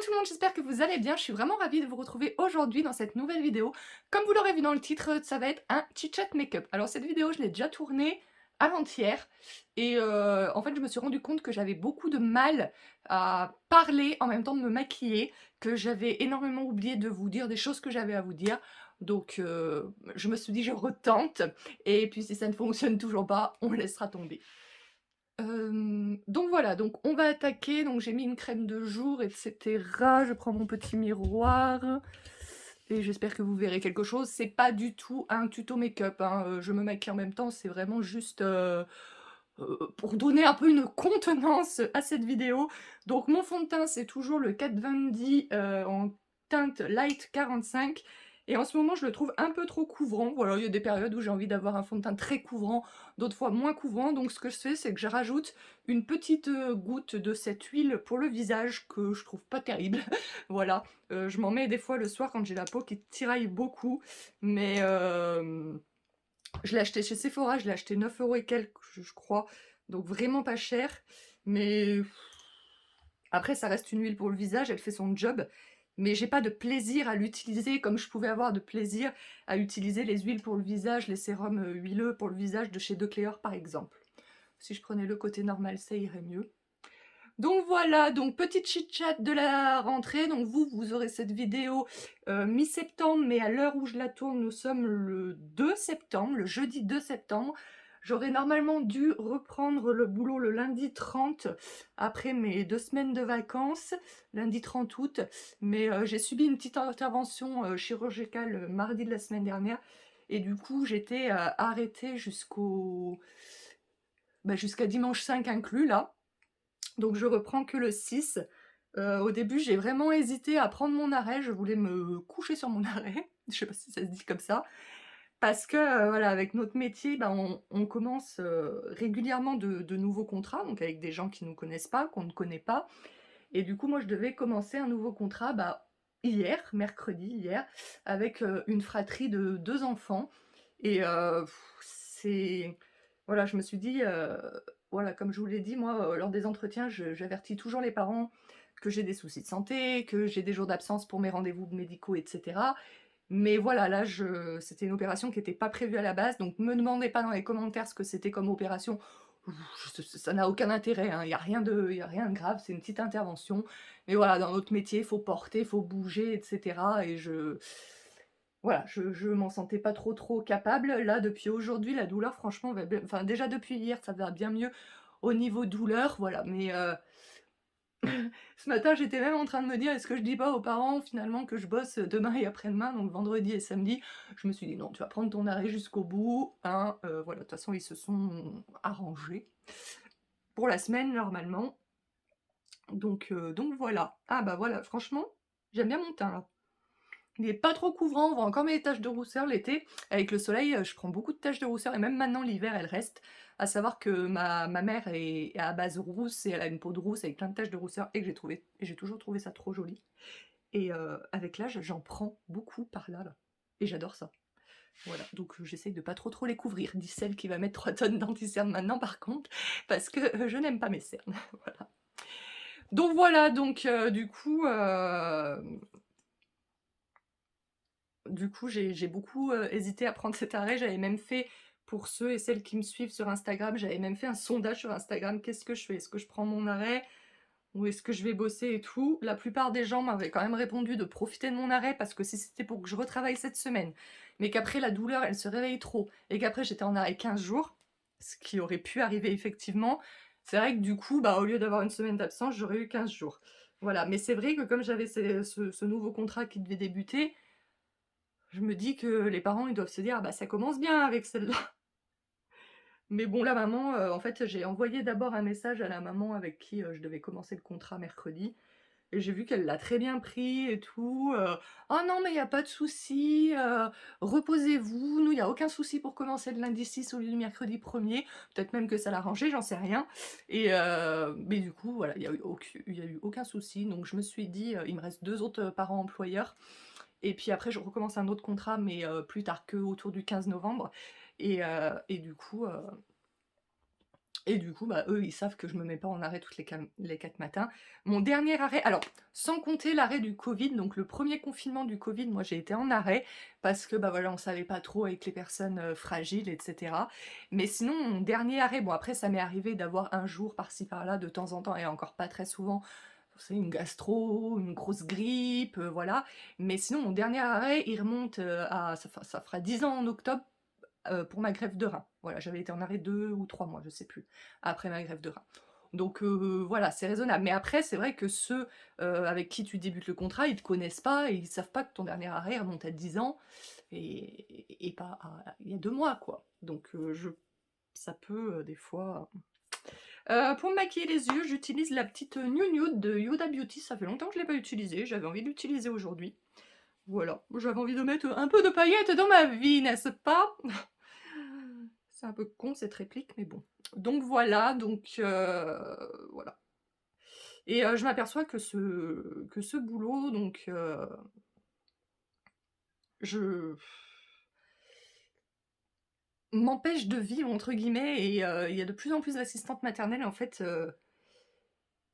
tout le monde, j'espère que vous allez bien. Je suis vraiment ravie de vous retrouver aujourd'hui dans cette nouvelle vidéo. Comme vous l'aurez vu dans le titre, ça va être un chit-chat make-up. Alors cette vidéo, je l'ai déjà tournée avant-hier et en fait, je me suis rendu compte que j'avais beaucoup de mal à parler en même temps de me maquiller, que j'avais énormément oublié de vous dire des choses que j'avais à vous dire. Donc je me suis dit je retente et puis si ça ne fonctionne toujours pas, on laissera tomber. Donc voilà, donc on va attaquer, donc j'ai mis une crème de jour, etc. Je prends mon petit miroir et j'espère que vous verrez quelque chose. C'est pas du tout un tuto make-up, hein, je me maquille en même temps, c'est vraiment juste pour donner un peu une contenance à cette vidéo. Donc mon fond de teint, c'est toujours le Kat Von D en teinte Light 45. Et en ce moment, je le trouve un peu trop couvrant. Voilà, il y a des périodes où j'ai envie d'avoir un fond de teint très couvrant, d'autres fois moins couvrant. Donc ce que je fais, c'est que je rajoute une petite goutte de cette huile pour le visage que je trouve pas terrible. Voilà, je m'en mets des fois le soir quand j'ai la peau qui tiraille beaucoup. Mais je l'ai acheté chez Sephora, je l'ai acheté 9 € et quelques, je crois. Donc vraiment pas cher. Mais après, ça reste une huile pour le visage, elle fait son job. Mais j'ai pas de plaisir à l'utiliser comme je pouvais avoir de plaisir à utiliser les huiles pour le visage, les sérums huileux pour le visage de chez Decléor par exemple. Si je prenais le côté normal, ça irait mieux. Donc voilà, donc petite chit-chat de la rentrée. Donc vous aurez cette vidéo mi-septembre, mais à l'heure où je la tourne, nous sommes le 2 septembre, le jeudi 2 septembre. J'aurais normalement dû reprendre le boulot le lundi 30, après mes 2 semaines de vacances, lundi 30 août, mais j'ai subi une petite intervention chirurgicale mardi de la semaine dernière, et du coup j'étais arrêtée jusqu'à dimanche 5 inclus là. Donc je reprends que le 6. Au début, j'ai vraiment hésité à prendre mon arrêt, je voulais me coucher sur mon arrêt, je sais pas si ça se dit comme ça, parce que, voilà, avec notre métier, ben, on commence, régulièrement de nouveaux contrats, donc avec des gens qui nous connaissent pas, qu'on ne connaît pas, et du coup, moi, je devais commencer un nouveau contrat, bah, hier, mercredi, hier, avec, une fratrie de 2 enfants et c'est voilà, je me suis dit, voilà, comme je vous l'ai dit, moi, lors des entretiens, j'avertis toujours les parents que j'ai des soucis de santé, que j'ai des jours d'absence pour mes rendez-vous médicaux et cetera. Mais voilà, là, c'était une opération qui était pas prévue à la base, donc me demandez pas dans les commentaires ce que c'était comme opération. Ça n'a aucun intérêt, hein, il y a rien de grave, c'est une petite intervention. Mais voilà, dans notre métier, il faut porter, il faut bouger et cetera et voilà, je m'en sentais pas trop capable. Là, depuis aujourd'hui, la douleur franchement va bien, enfin déjà depuis hier, ça va bien mieux au niveau douleur, voilà. Mais ce matin, j'étais même en train de me dire: «Est-ce que je dis pas aux parents finalement que je bosse demain et après-demain, donc vendredi et samedi?» Je me suis dit: «Non, tu vas prendre ton arrêt jusqu'au bout, hein», voilà, de toute façon, ils se sont arrangés pour la semaine normalement. Donc voilà. Ah bah voilà, franchement, j'aime bien mon teint là. Il est pas trop couvrant, on voit encore mes taches de rousseur l'été. Avec le soleil, je prends beaucoup de taches de rousseur et même maintenant l'hiver elles restent. À savoir que ma mère est à base rousse et elle a une peau de rousse avec plein de taches de rousseur et que j'ai toujours trouvé ça trop joli. Et avec l'âge, j'en prends beaucoup par là, là. Et j'adore ça. Voilà, donc j'essaye de pas trop les couvrir, dit celle qui va mettre 3 tonnes d'anti-cerne maintenant par contre, parce que je n'aime pas mes cernes. Voilà. Donc voilà, donc du coup, j'ai beaucoup hésité à prendre cet arrêt. J'avais même fait, pour ceux et celles qui me suivent sur Instagram, j'avais même fait un sondage sur Instagram. Qu'est-ce que je fais? Est-ce que je prends mon arrêt ou est-ce que je vais bosser et tout? La plupart des gens m'avaient quand même répondu de profiter de mon arrêt parce que si c'était pour que je retravaille cette semaine, mais qu'après la douleur elle se réveille trop et qu'après j'étais en arrêt 15 jours, ce qui aurait pu arriver effectivement, c'est vrai que du coup, bah, au lieu d'avoir une semaine d'absence, j'aurais eu 15 jours. Voilà, mais c'est vrai que comme j'avais ce nouveau contrat qui devait débuter, je me dis que les parents, ils doivent se dire: «Ah bah, ça commence bien avec celle-là». Mais bon, la maman, en fait, j'ai envoyé d'abord un message à la maman avec qui, je devais commencer le contrat mercredi et j'ai vu qu'elle l'a très bien pris et tout, «Oh non, mais il y a pas de souci, reposez-vous, nous, il y a aucun souci pour commencer le lundi 6 au lieu du mercredi 1er». Peut-être même que ça l'a arrangé, j'en sais rien et mais du coup, voilà, il y a eu aucun souci donc je me suis dit, il me reste 2 autres parents employeurs et puis après je recommence un autre contrat mais plus tard qu'autour du 15 novembre et du coup, Et du coup, bah, eux, ils savent que je me mets pas en arrêt toutes les 4 matins. Mon dernier arrêt alors, sans compter l'arrêt du covid, donc le premier confinement du covid, moi, j'ai été en arrêt parce que, bah, voilà, on savait pas trop avec les personnes, fragiles et cetera. Mais sinon, mon dernier arrêt bon, après, ça m'est arrivé d'avoir un jour par-ci par-là de temps en temps et encore pas très souvent. C'est une gastro, une grosse grippe, voilà. Mais sinon, mon dernier arrêt, il remonte, à ça fera 10 ans en octobre, pour ma greffe de rein. Voilà, j'avais été en arrêt 2 ou 3 mois, je sais plus, après ma greffe de rein. Donc voilà, c'est raisonnable. Mais après, c'est vrai que ceux, avec qui tu débutes le contrat, ils te connaissent pas et ils savent pas que ton dernier arrêt remonte à 10 ans et pas à il y a 2 mois, quoi. Donc ça peut, des fois pour me maquiller les yeux, j'utilise la petite, New Nude de Huda Beauty. Ça fait longtemps que je l'ai pas utilisée, j'avais envie de l'utiliser aujourd'hui. Voilà, j'avais envie de mettre un peu de paillettes dans ma vie, n'est-ce pas? C'est un peu con cette réplique, mais bon. Donc voilà, voilà. Et je m'aperçois que ce boulot, je m'empêche de «vivre» entre guillemets et il y a de plus en plus d'assistantes maternelles en fait,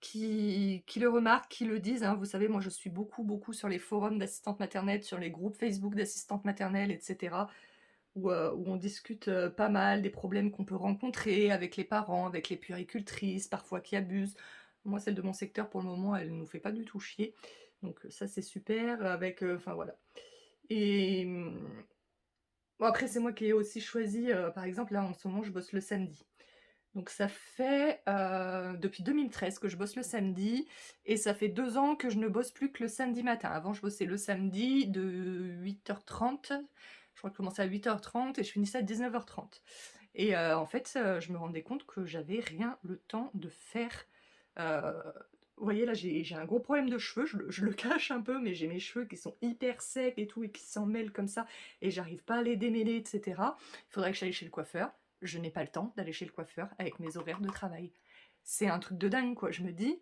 qui le remarquent, qui le disent, hein. Vous savez, moi je suis beaucoup, beaucoup sur les forums d'assistantes maternelles, sur les groupes Facebook d'assistantes maternelles et cetera. Où on discute, pas mal des problèmes qu'on peut rencontrer avec les parents, avec les puéricultrices, parfois qui abusent. Moi, celle de mon secteur, pour le moment, elle nous fait pas du tout chier, donc ça, c'est super, avec, enfin voilà. Et bon après, c'est moi qui ai aussi choisi, par exemple, là, en ce moment, je bosse le samedi. Donc ça fait, depuis 2013 que je bosse le samedi et ça fait 2 ans que je ne bosse plus que le samedi matin. Avant, je bossais le samedi de 8h30, je crois que je commençais à 8h30 et je finissais à 19h30. Et en fait, je me rendais compte que j'avais rien le temps de faire. Heu, vous voyez là, j'ai un gros problème de cheveux, je le cache un peu, mais j'ai mes cheveux qui sont hyper secs et tout et qui s'en mêlent comme ça et j'arrive pas à les démêler et cetera. Il faudrait que j'aille chez le coiffeur. Je n'ai pas le temps d'aller chez le coiffeur avec mes horaires de travail. C'est un truc de dingue, quoi. Je me dis,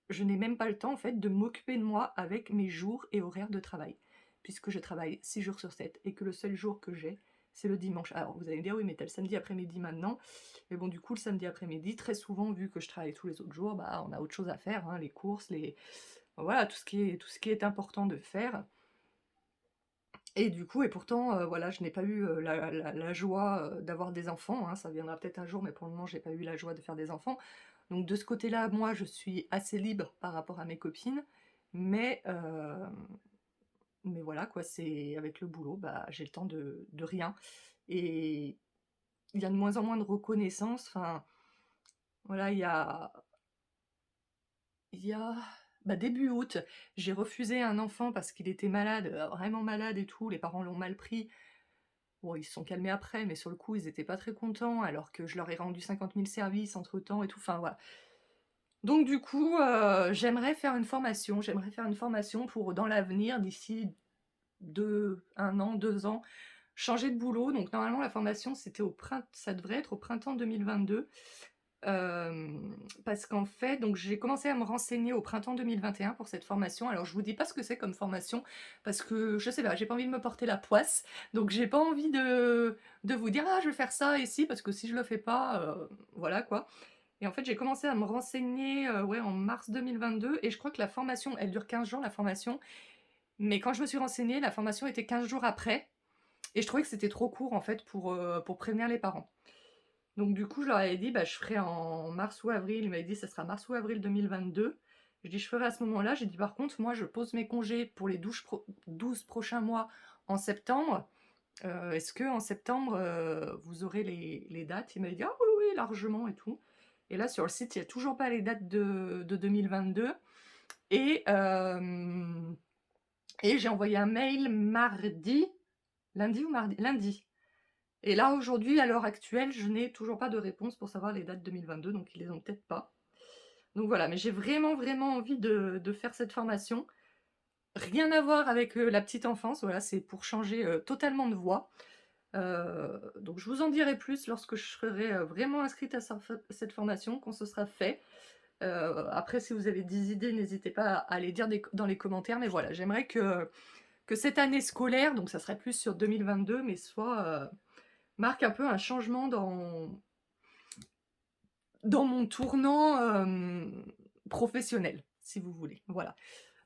je n'ai même pas le temps, en fait, de m'occuper de moi avec mes jours et horaires de travail, puisque je travaille 6 jours sur 7 et que le seul jour que j'ai, c'est le dimanche. Alors, vous allez me dire, oui, mais t'as le samedi après-midi maintenant. Mais bon, du coup, le samedi après-midi, très souvent, vu que je travaille tous les autres jours, bah, on a autre chose à faire, hein, les courses, voilà, tout ce qui est important de faire. Et du coup et pourtant, voilà, je n'ai pas eu, la joie, d'avoir des enfants, hein. Ça viendra peut-être un jour, mais pour le moment, j'ai pas eu la joie de faire des enfants. Donc de ce côté-là, moi, je suis assez libre par rapport à mes copines, mais mais voilà quoi, c'est avec le boulot, bah, j'ai le temps de rien et il y a de moins en moins de reconnaissance. Enfin, voilà, il y a, bah, début août, j'ai refusé un enfant parce qu'il était malade, vraiment malade et tout, les parents l'ont mal pris. Bon, ils se sont calmés après, mais sur le coup, ils étaient pas très contents, alors que je leur ai rendu 50 000 services entre-temps et tout, enfin voilà. Donc du coup, j'aimerais faire une formation pour dans l'avenir, d'ici 1 an, 2 ans, changer de boulot. Donc normalement, la formation, ça devrait être au printemps 2022. Parce qu'en fait, donc j'ai commencé à me renseigner au printemps 2021 pour cette formation. Alors je vous dis pas ce que c'est comme formation parce que je sais pas, j'ai pas envie de me porter la poisse. Donc j'ai pas envie de vous dire: «Ah je vais faire ça ici», parce que si je le fais pas, voilà quoi. Et en fait, j'ai commencé à me renseigner, ouais, en mars 2022 et je crois que la formation, elle dure 15 jours la formation, mais quand je me suis renseignée, la formation était 15 jours après et je trouvais que c'était trop court en fait pour prévenir les parents. Donc du coup, je leur avais dit: «Bah, je ferai en mars ou avril». Il m'avait dit: «Ça sera mars ou avril 2022». Je dis: «Je ferai à ce moment-là». J'ai dit: «Par contre, moi, je pose mes congés pour les 12 prochains mois en septembre. Est-ce qu'en septembre, vous aurez les dates?» Il m'avait dit: «Ah oui, oui, largement et tout». Et là, sur le site, il y a toujours pas les dates de 2022 et hem et j'ai envoyé un mail mardi, lundi ou mardi? Lundi. Et là, aujourd'hui, à l'heure actuelle, je n'ai toujours pas de réponse pour savoir les dates 2022, donc ils les ont peut-être pas. Donc voilà, mais j'ai vraiment, vraiment envie de faire cette formation. Rien à voir avec, la petite enfance, voilà, c'est pour changer, totalement de voie. Donc je vous en dirai plus lorsque je serai, vraiment inscrite à cette formation, quand ce sera fait. Après si vous avez des idées, n'hésitez pas à les dire dans les commentaires, mais voilà, j'aimerais que cette année scolaire, donc ça serait plus sur 2022, mais marque un peu un changement dans mon tournant, professionnel, si vous voulez, voilà.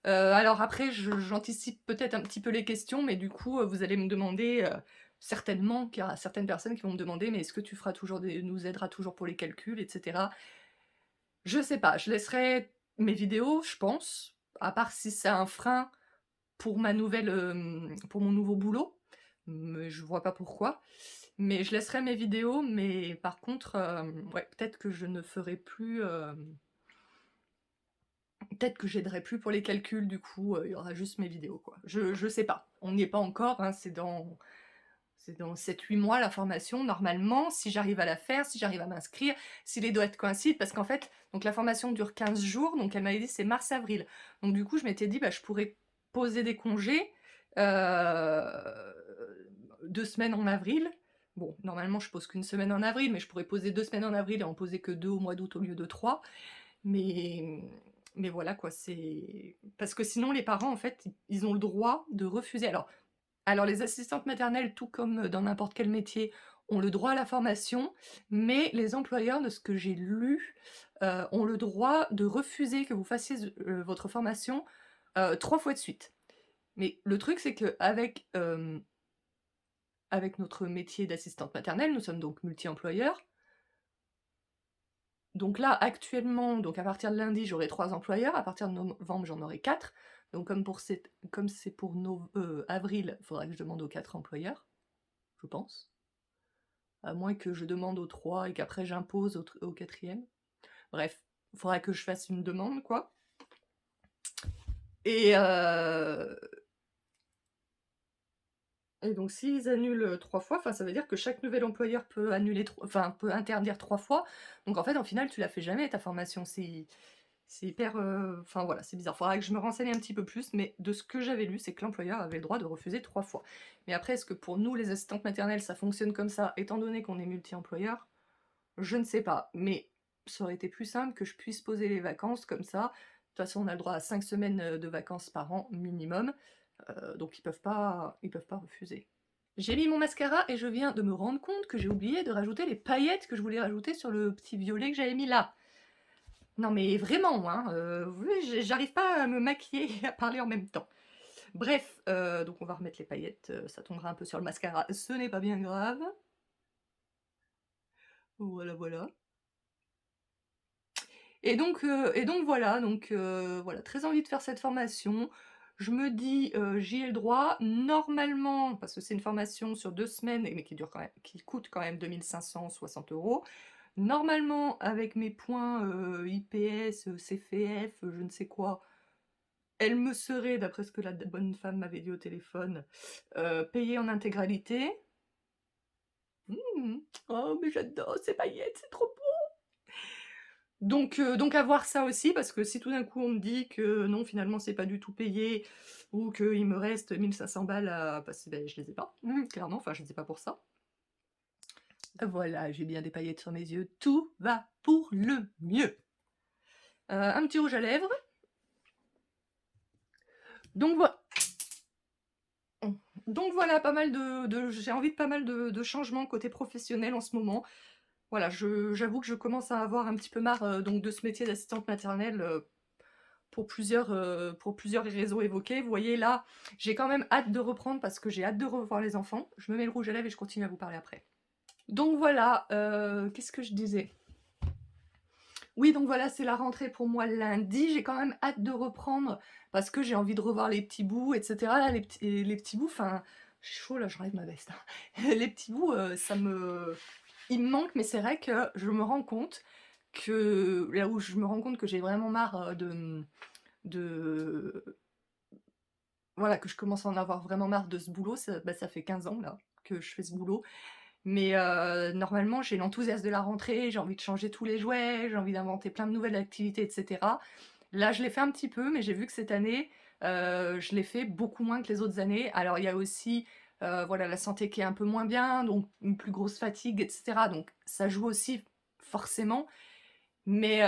Alors après j'anticipe peut-être un petit peu les questions, mais du coup, vous allez me demander, certainement qu'il y aura certaines personnes qui vont me demander: «Mais est-ce que tu feras toujours des nous aideras toujours pour les calculs?» et cetera. Je sais pas, je laisserai mes vidéos, je pense, à part si c'est un frein pour ma nouvelle, pour mon nouveau boulot, mais je vois pas pourquoi. Mais je laisserai mes vidéos, mais par contre, ouais, peut-être que je ne ferai plus, peut-être que j'aiderai plus pour les calculs, du coup, il y aura juste mes vidéos, quoi. Je sais pas, on n'y est pas encore, hein, c'est dans 7-8 mois la formation, normalement, si j'arrive à la faire, si j'arrive à m'inscrire, si les dates coïncident, parce qu'en fait, donc la formation dure 15 jours, donc elle m'avait dit c'est mars-avril. Donc du coup, je m'étais dit, bah, je pourrais poser des congés, heu, 2 semaines en avril. Bon, normalement, je pose qu'une semaine en avril, mais je pourrais poser 2 semaines en avril et en poser que 2 au mois d'août au lieu de 3. Mais mais voilà quoi, c'est parce que sinon les parents en fait, ils ont le droit de refuser. Alors les assistantes maternelles, tout comme dans n'importe quel métier, ont le droit à la formation, mais les employeurs, de ce que j'ai lu, ont le droit de refuser que vous fassiez votre formation, 3 fois de suite. Mais le truc, c'est qu'avec, avec notre métier d'assistante maternelle, nous sommes donc multi-employeurs. Donc là, actuellement, donc à partir de lundi, j'aurai 3 employeurs, à partir de novembre, j'en aurai 4. Donc comme c'est pour avril, il faudra que je demande aux 4 employeurs, je pense. À moins que je demande aux 3 et qu'après j'impose au 4e. Bref, il faudra que je fasse une demande, quoi. Et donc s'ils annulent, 3 fois, enfin ça veut dire que chaque nouvel employeur peut annuler peut interdire 3 fois. Donc en fait, en final, tu la fais jamais ta formation. C'est hyper, enfin voilà, c'est bizarre. Faudra que je me renseigne un petit peu plus, mais de ce que j'avais lu, c'est que l'employeur avait le droit de refuser 3 fois. Mais après, est-ce que pour nous, les assistantes maternelles, ça fonctionne comme ça, étant donné qu'on est multi-employeurs? Je ne sais pas, mais ça aurait été plus simple que je puisse poser les vacances comme ça. De toute façon, on a le droit à 5 semaines, de vacances par an minimum, donc ils peuvent pas refuser. J'ai mis mon mascara et je viens de me rendre compte que j'ai oublié de rajouter les paillettes que je voulais rajouter sur le petit violet que j'avais mis là. Non mais vraiment, hein, oui, j'arrive pas à me maquiller et à parler en même temps. Bref, donc on va remettre les paillettes, ça tombera un peu sur le mascara, ce n'est pas bien grave. Voilà, voilà. Et donc voilà, voilà, très envie de faire cette formation. Je me dis, j'y ai le droit. Normalement, parce que c'est une formation sur 2 semaines mais qui coûte quand même 2 560 €. Normalement, avec mes points, IPS, CFF, je ne sais quoi, elle me serait, d'après ce que la bonne femme m'avait dit au téléphone, payée en intégralité. Mmh. Oh mais j'adore ces paillettes, c'est trop beau! Donc à voir ça aussi, parce que si tout d'un coup on me dit que non, finalement c'est pas du tout payé ou qu'il me reste 1 500 balles à passer, beh, je les ai pas, clairement, enfin je les ai pas pour ça. Voilà, j'ai bien des paillettes sur mes yeux, tout va pour le mieux. Un petit rouge à lèvres. Donc voi donc voilà, pas mal de j'ai envie de pas mal de changements côté professionnel en ce moment. Voilà, j'avoue que je commence à avoir un petit peu marre, donc de ce métier d'assistante maternelle, pour plusieurs raisons évoquées. Vous voyez là, j'ai quand même hâte de reprendre parce que j'ai hâte de revoir les enfants. Je me mets le rouge à lèvres et je continue à vous parler après. Donc voilà, qu'est-ce que je disais? Oui, donc voilà, c'est la rentrée pour moi lundi. J'ai quand même hâte de reprendre parce que j'ai envie de revoir les petits bouts, et cetera. Là, les petits bouts, enfin, j'ai chaud là, j'enlève ma veste, hein. Les petits bouts, ils me manquent, mais c'est vrai que je me rends compte que là où je me rends compte que j'ai vraiment marre, de voilà, que je commence à en avoir vraiment marre de ce boulot, ça fait 15 ans là que je fais ce boulot. Mais normalement, j'ai l'enthousiasme de la rentrée, j'ai envie de changer tous les jouets, j'ai envie d'inventer plein de nouvelles activités, et cetera. Là, je l'ai fait un petit peu, mais j'ai vu que cette année, je l'ai fait beaucoup moins que les autres années. Alors il y a aussi, voilà, la santé qui est un peu moins bien, donc une plus grosse fatigue, et cetera. Donc ça joue aussi forcément. Mais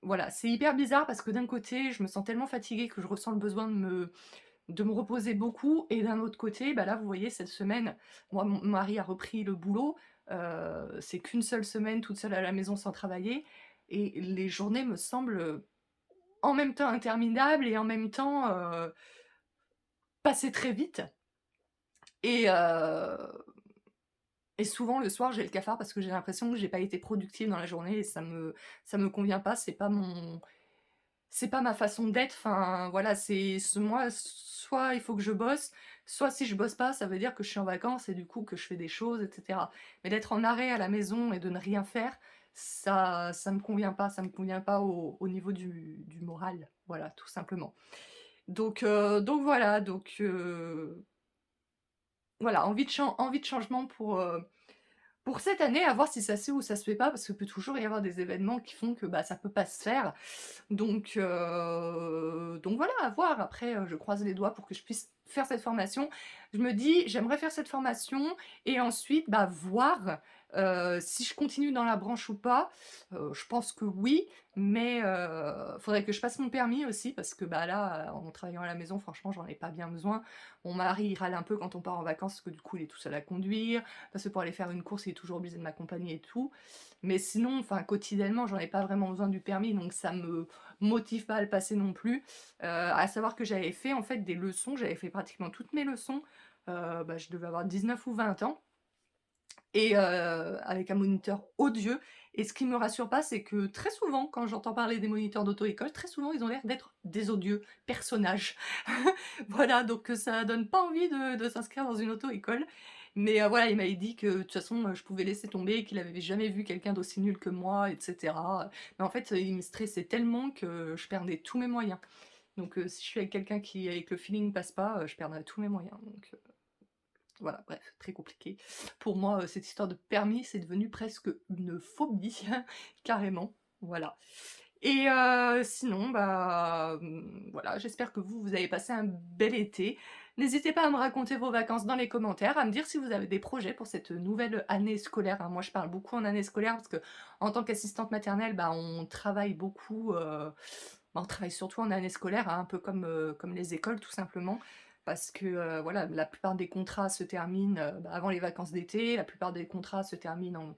voilà, c'est hyper bizarre parce que d'un côté, je me sens tellement fatiguée que je ressens le besoin de me reposer beaucoup, et d'un autre côté, bah, là, vous voyez, cette semaine, moi, mon mari a repris le boulot, C'est qu'une seule semaine toute seule à la maison sans travailler et les journées me semblent, en même temps interminables et en même temps, passer très vite et heu et souvent le soir j'ai le cafard parce que j'ai l'impression que j'ai pas été productive dans la journée et ça me convient pas, c'est pas ma façon d'être, enfin voilà, moi, soit il faut que je bosse, soit si je bosse pas, ça veut dire que je suis en vacances et du coup que je fais des choses et cetera. Mais d'être en arrêt à la maison et de ne rien faire, ça me convient pas, ça me convient pas au niveau du moral, voilà, tout simplement. Donc voilà, voilà, envie de changement pour cette année, à voir si ça se fait ou ça se fait pas, parce qu'il peut toujours y avoir des événements qui font que, bah, ça peut pas se faire. Donc voilà, à voir. Après, je croise les doigts pour que je puisse faire cette formation. Je me dis: «J'aimerais faire cette formation et ensuite, bah, voir, si je continue dans la branche ou pas». Je pense que oui, mais faudrait que je passe mon permis aussi parce que, bah, là, en travaillant à la maison, franchement, j'en ai pas bien besoin. Mon mari, il râle un peu quand on part en vacances parce que du coup, il est tout seul à conduire, parce que pour aller faire une course, il est toujours obligé de m'accompagner et tout. Mais sinon, enfin, quotidiennement, j'en ai pas vraiment besoin du permis, donc ça me motive pas à le passer non plus. À savoir que j'avais fait, en fait, des leçons, j'avais fait pratiquement toutes mes leçons, bah, je devais avoir 19 ou 20 ans et avec un moniteur odieux et ce qui me rassure pas, c'est que très souvent, quand j'entends parler des moniteurs d'auto-école, très souvent, ils ont l'air d'être des odieux personnages. Voilà, donc ça donne pas envie de s'inscrire dans une auto-école. Mais voilà, il m'avait dit que de toute façon, je pouvais laisser tomber, qu'il avait jamais vu quelqu'un d'aussi nul que moi et cetera. Mais en fait, il me stressait tellement que je perdais tous mes moyens. Donc si je suis avec quelqu'un qui avec le feeling passe pas, je perdrai tous mes moyens. Donc voilà, bref, très compliqué. Pour moi, cette histoire de permis, c'est devenu presque une phobie, carrément, voilà. Et sinon, bah, voilà, j'espère que vous avez passé un bel été. N'hésitez pas à me raconter vos vacances dans les commentaires, à me dire si vous avez des projets pour cette nouvelle année scolaire, hein. Moi, je parle beaucoup en année scolaire parce que en tant qu'assistante maternelle, bah, on travaille beaucoup, bah, on travaille surtout en année scolaire, hein, un peu comme les écoles tout simplement. Parce que, voilà, la plupart des contrats se terminent, bah, avant les vacances d'été, la plupart des contrats se terminent en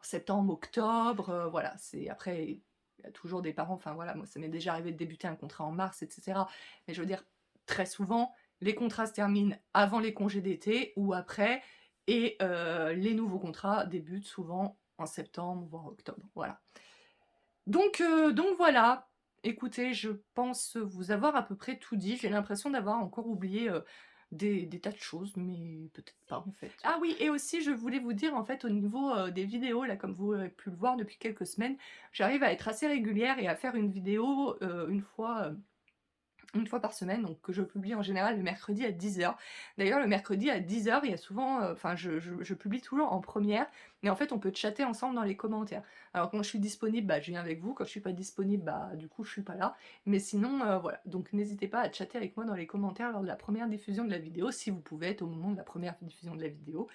septembre, octobre, voilà, c'est après, il y a toujours des parents enfin voilà, moi ça m'est déjà arrivé de débuter un contrat en mars et cetera. Mais je veux dire, très souvent, les contrats se terminent avant les congés d'été ou après et les nouveaux contrats débutent souvent en septembre, voire octobre, voilà. Donc voilà. Écoutez, je pense vous avoir à peu près tout dit. J'ai l'impression d'avoir encore oublié, des tas de choses, mais peut-être pas en fait. Ah oui et aussi je voulais vous dire en fait au niveau, des vidéos là, comme vous avez pu le voir depuis quelques semaines, j'arrive à être assez régulière et à faire une vidéo, une fois par semaine, donc que je publie en général le mercredi à 10 heures. D'ailleurs, le mercredi à 10 heures, il y a souvent, enfin, je publie toujours en première, mais en fait, on peut chatter ensemble dans les commentaires. Alors, quand je suis disponible, bah, je viens avec vous. Quand je suis pas disponible, bah, du coup, je suis pas là. Mais sinon, voilà. Donc, n'hésitez pas à chatter avec moi dans les commentaires lors de la première diffusion de la vidéo, si vous pouvez être au moment de la première diffusion de la vidéo.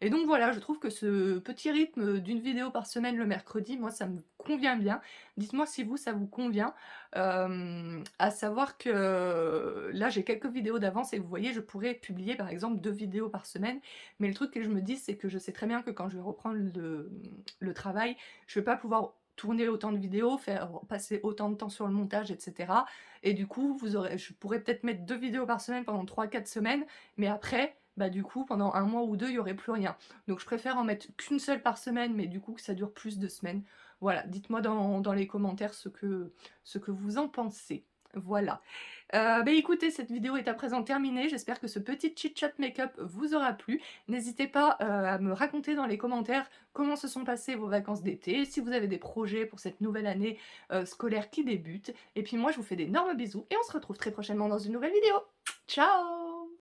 Et donc voilà, je trouve que ce petit rythme d'une vidéo par semaine le mercredi, moi ça me convient bien. Dites-moi si vous, ça vous convient. À savoir que là j'ai quelques vidéos d'avance et vous voyez, je pourrais publier par exemple 2 vidéos par semaine. Mais le truc que je me dis, c'est que je sais très bien que quand je vais reprendre le travail, je vais pas pouvoir tourner autant de vidéos, faire passer autant de temps sur le montage, etc. Et du coup, je pourrais peut-être mettre 2 vidéos par semaine pendant 3 4 semaines, mais après, bah, du coup, pendant un mois ou 2 il y aurait plus rien. Donc je préfère en mettre qu'une seule par semaine, mais du coup que ça dure plus de semaines. Voilà, dites-moi dans les commentaires ce que vous en pensez. Voilà. Bah, écoutez, cette vidéo est à présent terminée. J'espère que ce petit chit-chat make-up vous aura plu. N'hésitez pas, à me raconter dans les commentaires comment se sont passées vos vacances d'été, si vous avez des projets pour cette nouvelle année, scolaire qui débute. Et puis moi, je vous fais d'énormes bisous et on se retrouve très prochainement dans une nouvelle vidéo. Ciao!